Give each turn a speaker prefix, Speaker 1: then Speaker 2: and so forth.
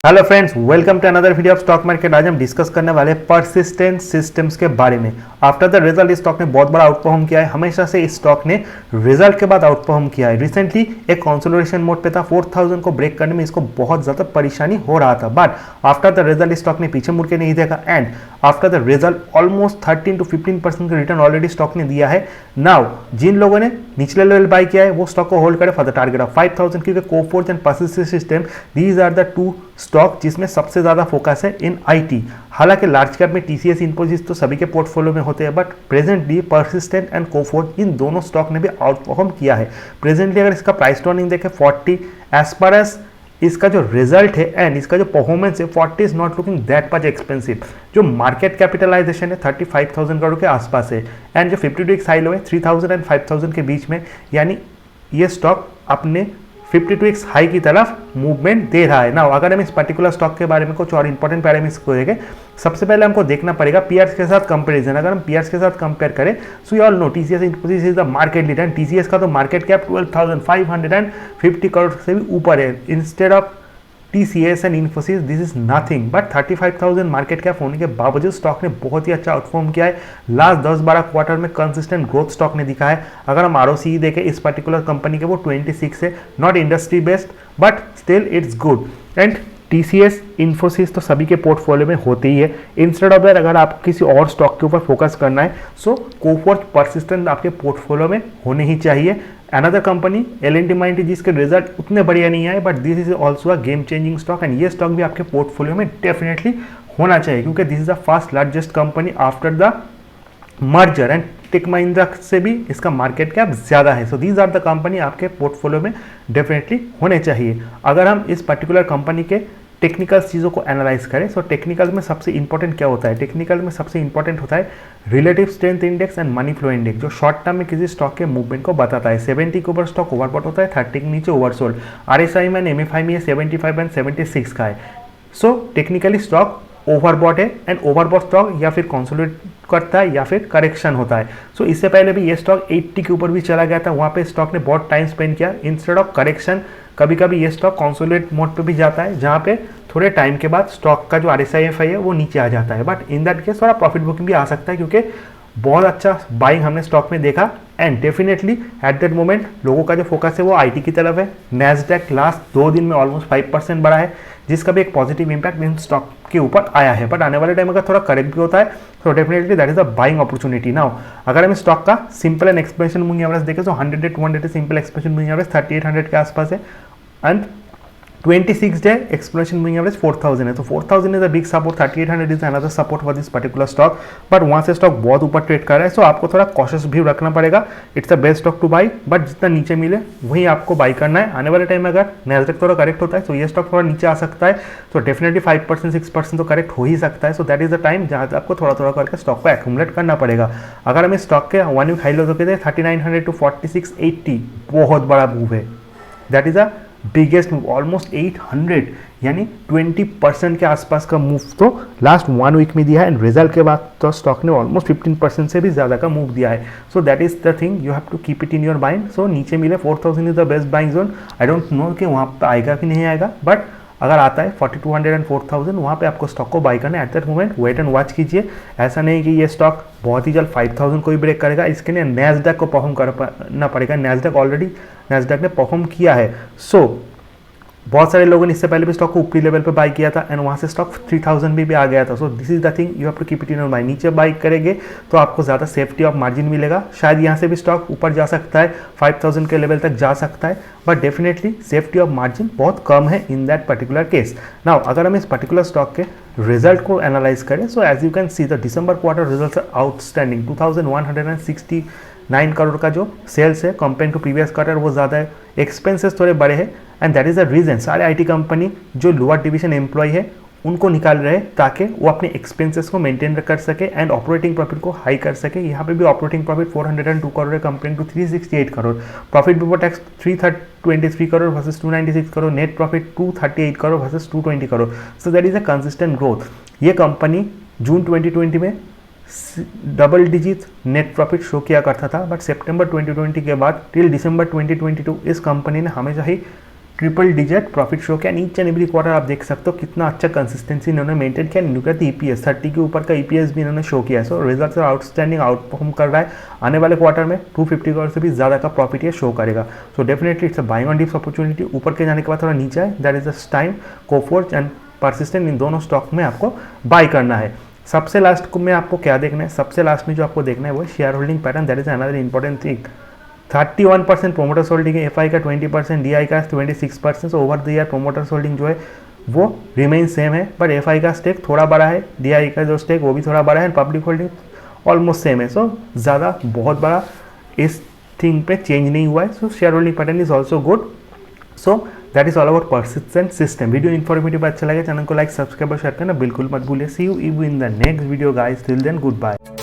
Speaker 1: Hello friends, welcome to another video of stock market. आज हम discuss करने वाले परसिस्टेंट सिस्टम्स के बारे में। आफ्टर द रिजल्ट इस स्टॉक ने बहुत बड़ा आउट परफॉर्म किया है। हमेशा से इस स्टॉक ने रिजल्ट के बाद आउट परफॉर्म किया है। रिसेंटली एक कंसोलिडेशन मोड पे था, 4000 को ब्रेक करने में इसको बहुत ज़्यादा परेशानी हो रहा था, बट आफ्टर द रिजल्ट इस स्टॉक ने पीछे मुड़ के नहीं देखा and after the result almost 13 to 15% का रिटर्न ऑलरेडी स्टॉक ने दिया है। नाउ जिन लोगों ने निचले लेवल बाय किया है वो स्टॉक को होल्ड करे फॉर द टारगेट ऑफ 5000, क्योंकि Coforge and Persistent system these are the two stock जिसमें सबसे ज्यादा फोकस है इन आईटी। हालांकि लार्ज कैप में टीसीएस, इन्फोसिस तो सभी के पोर्टफोलियो में होते हैं, but presently Persistent and Coforge इन दोनों स्टॉक ने भी आउट परफॉर्म किया है। प्रेजेंटली अगर इसका प्राइस टू अर्निंग देखें 40, एज पर एज इसका जो रिजल्ट है एंड इसका जो परफॉर्मेंस है 40 is not looking that much expensive. जो मार्केट कैपिटलाइजेशन है 35,000 करोड़ के आसपास है एंड जो 52 वीक्स हाई लो है 3000 एंड 5000 के बीच में, यानी ये स्टॉक अपने 52 वीक्स हाई की तरफ मूवमेंट दे रहा है। ना अगर हम इस पर्टिकुलर स्टॉक के बारे में कुछ और इंपॉर्टेंट पैरामीटर्स को देखें, सबसे पहले हमको देखना पड़ेगा पीआरएस के साथ कंपैरिजन। अगर हम पीआरएस के साथ कंपेयर करें, so you all know TCS Infosys is the market leader and TCS का तो मार्केट कैप 12,550 करोड़ से भी ऊपर है। Instead of TCS and Infosys this is nothing but 35,000 market cap होने के बावजूद स्टॉक ने बहुत ही अच्छा आउटफॉर्म किया है। लास्ट 10-12 क्वार्टर में कंसिस्टेंट ग्रोथ स्टॉक ने दिखा है। अगर हम ROCE देखें इस पर्टिकुलर कंपनी के, वो 26 है, not industry based but still it's good. And TCS, Infosys तो सभी के पोर्टफोलियो में होते ही है। इंस्टेड ऑफ दैट अगर आपको किसी और स्टॉक के ऊपर फोकस करना है, सो कोफोर्ज, परसिस्टेंट आपके पोर्टफोलियो में होने ही चाहिए। अनदर कंपनी L&T Mindtree जिसके रिजल्ट उतने बढ़िया नहीं आए, but this is also a game changing stock and ये स्टॉक भी आपके पोर्टफोलियो में डेफिनेटली होना चाहिए, क्योंकि this is the first largest company after the merger and tech Mahindra से भी इसका मार्केट कैप ज्यादा है। So these are the company आपके पोर्टफोलियो में डेफिनेटली होने चाहिए। अगर हम इस पर्टिकुलर कंपनी के टेक्निकल चीज़ों को एनालाइज करें, सो टेक्निकल में सबसे इंपॉर्टेंट क्या होता है? टेक्निकल में सबसे इंपॉर्टेंट होता है relative strength index and money flow index, जो शॉर्ट टर्म में किसी स्टॉक के मूवमेंट को बताता है। 70 के ऊपर स्टॉक ओवरबॉट होता है, 30 के नीचे ओवरसोल्ड। RSI में MFI में 75 एंड 76 का है। सो टेक्निकली स्टॉक ओवरबॉट है एंड ओवरबॉट स्टॉक या फिर कंसोलिडेट करता है या फिर करेक्शन होता है। सो इससे पहले भी ये स्टॉक 80 के ऊपर भी चला गया था, वहाँ पे स्टॉक ने बहुत टाइम स्पेंड किया। इंस्टेड ऑफ करेक्शन कभी कभी ये स्टॉक कंसोलिडेट मोड पे भी जाता है, जहाँ पे थोड़े टाइम के बाद स्टॉक का जो RSI है वो नीचे आ जाता है, बट इन दैट केस थोड़ा प्रॉफिट बुकिंग भी आ सकता है, क्योंकि बहुत अच्छा बाइंग हमने स्टॉक में देखा and definitely eight that moment लोगों का जो फोकस है वो आईटी की तरफ है। नैस्डैक लास्ट 2 दिन में ऑलमोस्ट 5% बढ़ा है, जिसका भी एक पॉजिटिव इंपैक्ट इन स्टॉक के ऊपर आया है, बट आने वाले टाइम अगर थोड़ा करेक्ट भी होता है तो definitely that is a buying opportunity. Now अगर हम स्टॉक का simple and expansion moving average देखें, तो 100 to 200 simple expansion moving average 3800 के आसपास है and 26 day exploration moving average 4000 है। तो 4000 is a big support, 3800 is another support for this particular stock, but वहाँ से स्टॉक बहुत ऊपर ट्रेड कर रहा है, सो आपको थोड़ा कॉशियस भी रखना पड़ेगा। It's the best stock two by, but जितना नीचे मिले वही आपको बाई करना है। आने वाले टाइम में अगर नैस्डैक थोड़ा करेक्ट होता है तो ये स्टॉक थोड़ा नीचे आ सकता है, तो डेफिनेटली 5% 6% तो करेक्ट हो ही सकता है। So that is the time जहाँ आपको थोड़ा थोड़ा करके स्टॉक को एक्यूमुलेट करना पड़ेगा। अगर हम इस स्टॉक के 1 वीक हाई लो तो 3900 to 4680 बहुत बड़ा मूव है। That is a biggest move, almost 800 यानी 20% के आसपास का मूव तो लास्ट 1 वीक में दिया है एंड रिजल्ट के बाद तो स्टॉक ने ऑलमोस्ट 15% से भी ज़्यादा का मूव दिया है। So that is the thing, you have to keep it in your mind. So नीचे मिले 4000 is the best buying zone. I don't know कि वहाँ पर आएगा कि नहीं आएगा, बट अगर आता है 4200 एंड 4000 वहाँ पे आपको स्टॉक को बाई करना है। At that moment wait and watch कीजिए। ऐसा नहीं कि ये स्टॉक बहुत ही जल्द 5000 को ही ब्रेक करेगा, इसके लिए नैस्डैक को परफॉर्म करना पड़ेगा। नैस्डैक ने परफॉर्म किया है। सो बहुत सारे लोगों ने इससे पहले भी स्टॉक को ऊपरी लेवल पे बाई किया था एंड वहाँ से स्टॉक 3000 भी आ गया था। So this is the thing, you have to keep it in your mind. नीचे बाई करेंगे तो आपको ज़्यादा सेफ्टी ऑफ मार्जिन मिलेगा। शायद यहाँ से भी स्टॉक ऊपर जा सकता है, 5000 के लेवल तक जा सकता है, but definitely safety of margin बहुत कम है in that particular case. Now अगर हम इस पर्टिकुलर स्टॉक के रिजल्ट को एनालाइज करें, so as you can see the December quarter result outstanding. 2169 crore का जो सेल्स है कंपेयर टू प्रीवियस क्वार्टर वो ज़्यादा है, एक्सपेंसेस थोड़े बड़े हैं and that is the reason सारे आईटी कंपनी जो लोअर डिवीजन एम्प्लॉय है उनको निकाल रहे हैं ताकि वो अपने एक्सपेंसेस को मेंटेन कर सके एंड ऑपरेटिंग प्रॉफिट को हाई कर सके। यहाँ पे भी ऑपरेटिंग प्रॉफिट 402 करोड़ है compare to 368 crore. Profit before tax 323 crore versus 296 crore. Net profit 238 crore versus 220 crore. So that is a consistent growth. ये कंपनी जून 2020 में double digit net profit show किया करता था, बट सितंबर 2020 के बाद टिल दिसंबर 2022 इस कंपनी ने हमेशा ही ट्रिपल डिजिट प्रॉफिट शो किया, ईच एंड एवरी क्वार्टर आप देख सकते हो कितना अच्छा कंसिस्टेंसी इन्होंने मेंटेन किया। लुक एट ईपीएस 30 के ऊपर का ईपीएस भी इन्होंने शो किया है। So result outstanding out perform कर रहा है। आने वाले क्वार्टर में 250 करोड़ से भी ज़्यादा का प्रॉफिट ये शो करेगा। So definitely it's a buying on dips opportunity. ऊपर के जाने के बाद थोड़ा नीचे आए, that is the time Coforge and Persistent इन दोनों स्टॉक में आपको बाय करना है। सबसे लास्ट में आपको क्या देखना है, सबसे लास्ट में जो आपको देखना है वो share holding pattern, that is another important thing. 31% promoters holding है, एफआई का 20%, डीआई का 26%। Over the year promoters holding जो है वो रिमेन सेम है, बट एफआई का स्टेक थोड़ा बड़ा है, डीआई का जो स्टेक वो भी थोड़ा बड़ा है, पब्लिक होल्डिंग ऑलमोस्ट सेम है। सो ज़्यादा बहुत बड़ा इस थिंग पे चेंज नहीं हुआ है। सो share holding pattern is also good. So that is all about persistent system. Video informative अच्छा लगे चैनल को लाइक सब्सक्राइब और शेयर करना बिल्कुल मत भूलिए। See you in the next video guys, till then good bye.